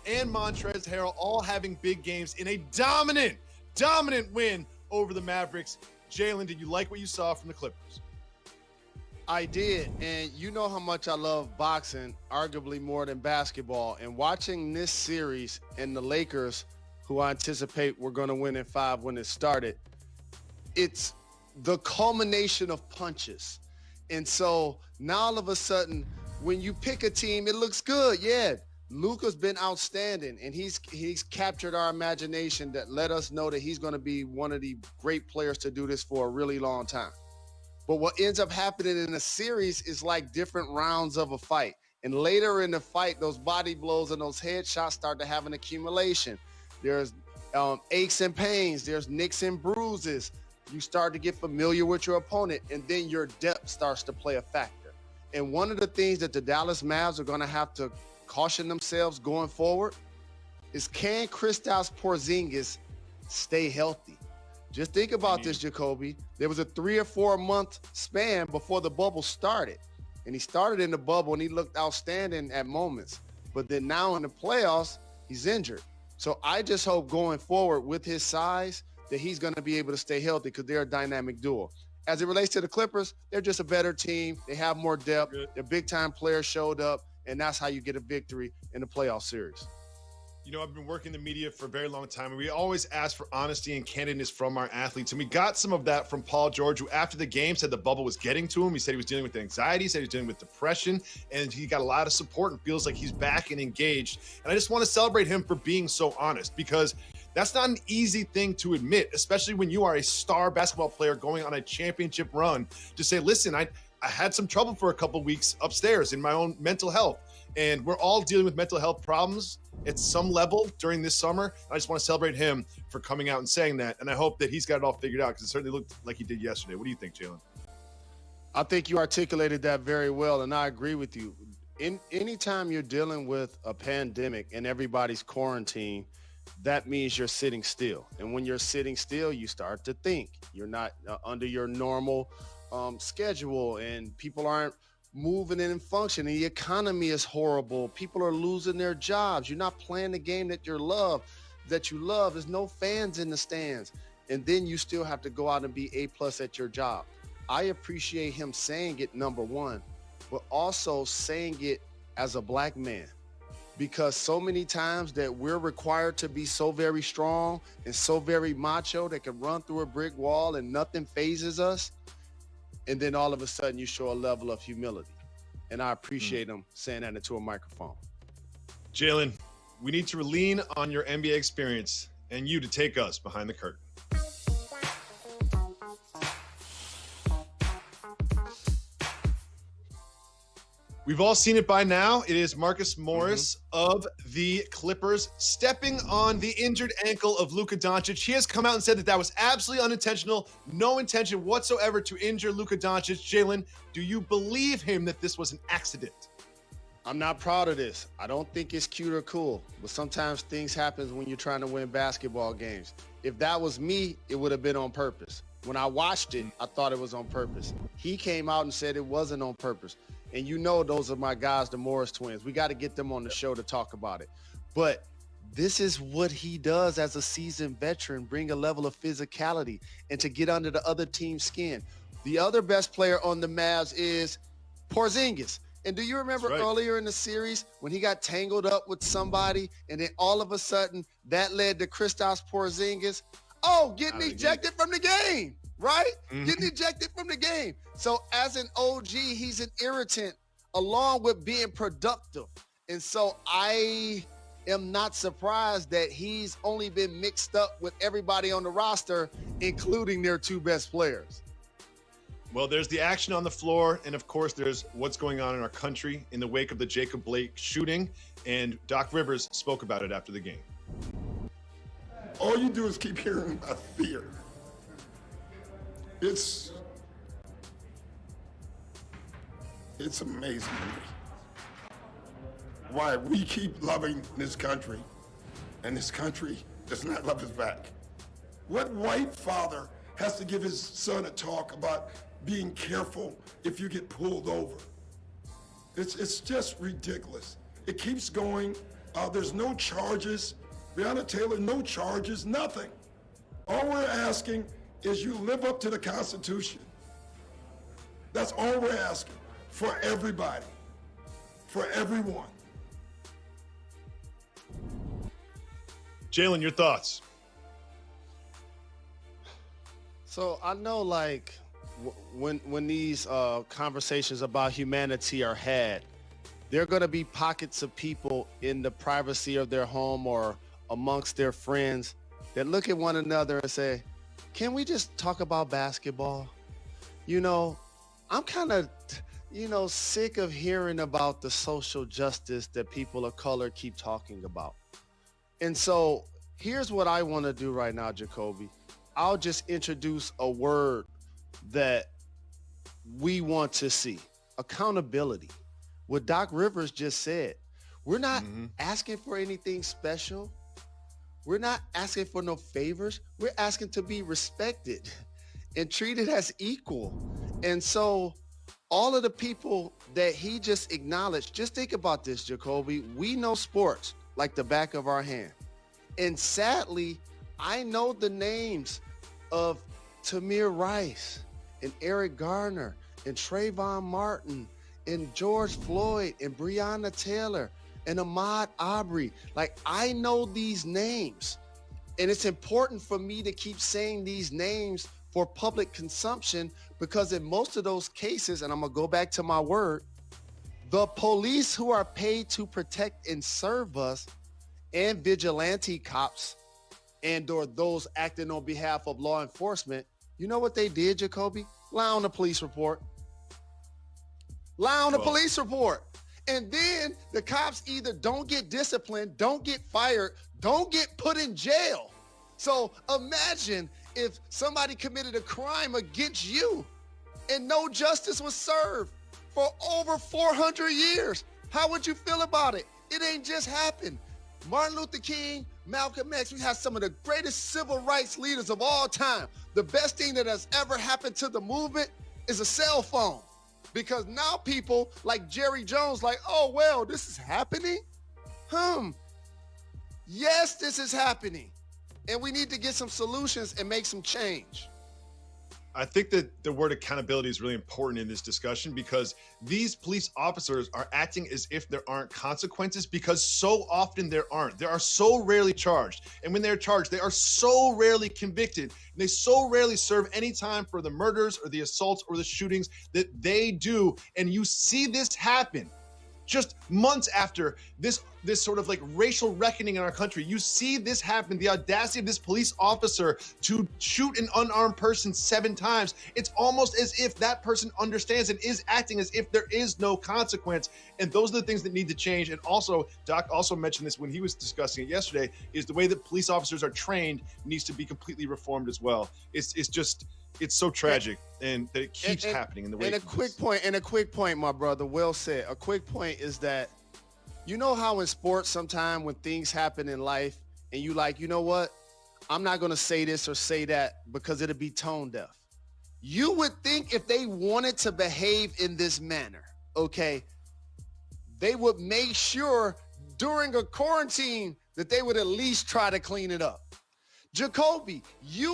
and Montrezl Harrell all having big games in a dominant win over the Mavericks. Jalen, did you like what you saw from the Clippers? I did, and you know how much I love boxing, arguably more than basketball. And watching this series and the Lakers, who I anticipate we're going to win in 5 when it started, it's the culmination of punches. And so now all of a sudden, when you pick a team, it looks good. Yeah, Luka's been outstanding, and he's captured our imagination that let us know that he's going to be one of the great players to do this for a really long time. But what ends up happening in a series is like different rounds of a fight. And later in the fight, those body blows and those headshots start to have an accumulation. There's aches and pains. There's nicks and bruises. You start to get familiar with your opponent, and then your depth starts to play a factor. And one of the things that the Dallas Mavs are going to have to caution themselves going forward is, can Kristaps Porzingis stay healthy? Just think about this, Jacoby. There was a 3 or 4 month span before the bubble started. And he started in the bubble and he looked outstanding at moments. But then now in the playoffs, he's injured. So I just hope going forward with his size that he's going to be able to stay healthy, because they're a dynamic duo. As it relates to the Clippers, they're just a better team. They have more depth. Their big-time players showed up, and that's how you get a victory in the playoff series. You know, I've been working in the media for a very long time, and we always ask for honesty and candidness from our athletes. And we got some of that from Paul George, who after the game said the bubble was getting to him. He said he was dealing with anxiety, he said he was dealing with depression, and he got a lot of support and feels like he's back and engaged. And I just want to celebrate him for being so honest, because that's not an easy thing to admit, especially when you are a star basketball player going on a championship run, to say, listen, I had some trouble for a couple of weeks upstairs in my own mental health. And we're all dealing with mental health problems at some level during this summer. I just want to celebrate him for coming out and saying that. And I hope that he's got it all figured out, because it certainly looked like he did yesterday. What do you think, Jalen? I think you articulated that very well, and I agree with you. Anytime you're dealing with a pandemic and everybody's quarantined, that means you're sitting still. And when you're sitting still, you start to think. You're not under your normal schedule, and people aren't moving and functioning. The economy is horrible. People are losing their jobs. You're not playing the game that you love. There's no fans in the stands. And then you still have to go out and be A+ at your job. I appreciate him saying it, number one, but also saying it as a black man. Because so many times that we're required to be so very strong and so very macho that can run through a brick wall and nothing phases us. And then all of a sudden you show a level of humility. And I appreciate him saying that into a microphone. Jalen, we need to lean on your NBA experience and you to take us behind the curtain. We've all seen it by now. It is Marcus Morris of the Clippers stepping on the injured ankle of Luka Doncic. He has come out and said that that was absolutely unintentional, no intention whatsoever to injure Luka Doncic. Jalen, do you believe him that this was an accident? I'm not proud of this. I don't think it's cute or cool, but sometimes things happen when you're trying to win basketball games. If that was me, it would have been on purpose. When I watched it, I thought it was on purpose. He came out and said it wasn't on purpose. And you know those are my guys, the Morris twins. We got to get them on the show to talk about it. But this is what he does as a seasoned veteran, bring a level of physicality and to get under the other team's skin. The other best player on the Mavs is Porzingis. And do you remember earlier in the series when he got tangled up with somebody and then all of a sudden that led to Kristaps Porzingis? Getting ejected from the game, right? Getting ejected from the game. So as an OG, he's an irritant along with being productive. And so I am not surprised that he's only been mixed up with everybody on the roster, including their 2 best players. Well, there's the action on the floor, and of course, there's what's going on in our country in the wake of the Jacob Blake shooting, and Doc Rivers spoke about it after the game. All you do is keep hearing about fear. It's amazing to me why we keep loving this country, and this country does not love us back. What white father has to give his son a talk about being careful if you get pulled over? It's just ridiculous. It keeps going There's no charges. Breonna Taylor, no charges, nothing. All we're asking is you live up to the Constitution. That's all we're asking for everybody, for everyone. Jalen, your thoughts? So I know, like, when these conversations about humanity are had, there are going to be pockets of people in the privacy of their home or amongst their friends that look at one another and say, can we just talk about basketball? You know, I'm kind of, sick of hearing about the social justice that people of color keep talking about. And so here's what I want to do right now, Jacoby. I'll just introduce a word that we want to see: accountability. What Doc Rivers just said. We're not asking for anything special. We're not asking for no favors. We're asking to be respected and treated as equal. And so all of the people that he just acknowledged, just think about this, Jacoby. We know sports like the back of our hand. And sadly, I know the names of Tamir Rice and Eric Garner and Trayvon Martin and George Floyd and Breonna Taylor and Ahmaud Arbery. Like, I know these names, and it's important for me to keep saying these names for public consumption, because in most of those cases, and I'm gonna go back to my word, the police who are paid to protect and serve us, and vigilante cops and or those acting on behalf of law enforcement, you know what they did, Jacoby? Lie on the police report. Lie on the police report. And then the cops either don't get disciplined, don't get fired, don't get put in jail. So imagine if somebody committed a crime against you and no justice was served for over 400 years. How would you feel about it? It ain't just happened. Martin Luther King, Malcolm X, we have some of the greatest civil rights leaders of all time. The best thing that has ever happened to the movement is a cell phone. Because now people like Jerry Jones, like, oh, well, this is happening? Yes, this is happening. And we need to get some solutions and make some change. I think that the word accountability is really important in this discussion, because these police officers are acting as if there aren't consequences, because so often there aren't. They are so rarely charged. And when they're charged, they are so rarely convicted. And they so rarely serve any time for the murders or the assaults or the shootings that they do. And you see this happen just months after this sort of like racial reckoning in our country. You see this happen, the audacity of this police officer to shoot an unarmed person 7 times. It's almost as if that person understands and is acting as if there is no consequence. And those are the things that need to change. And also, Doc also mentioned this when he was discussing it yesterday, is the way that police officers are trained needs to be completely reformed as well. It's so tragic, and that it keeps happening in the way. And a quick point, my brother, well said. A quick point is that, you know how in sports sometimes when things happen in life and you like, you know what? I'm not going to say this or say that because it'll be tone deaf. You would think if they wanted to behave in this manner, okay, they would make sure during a quarantine that they would at least try to clean it up. Jacoby, you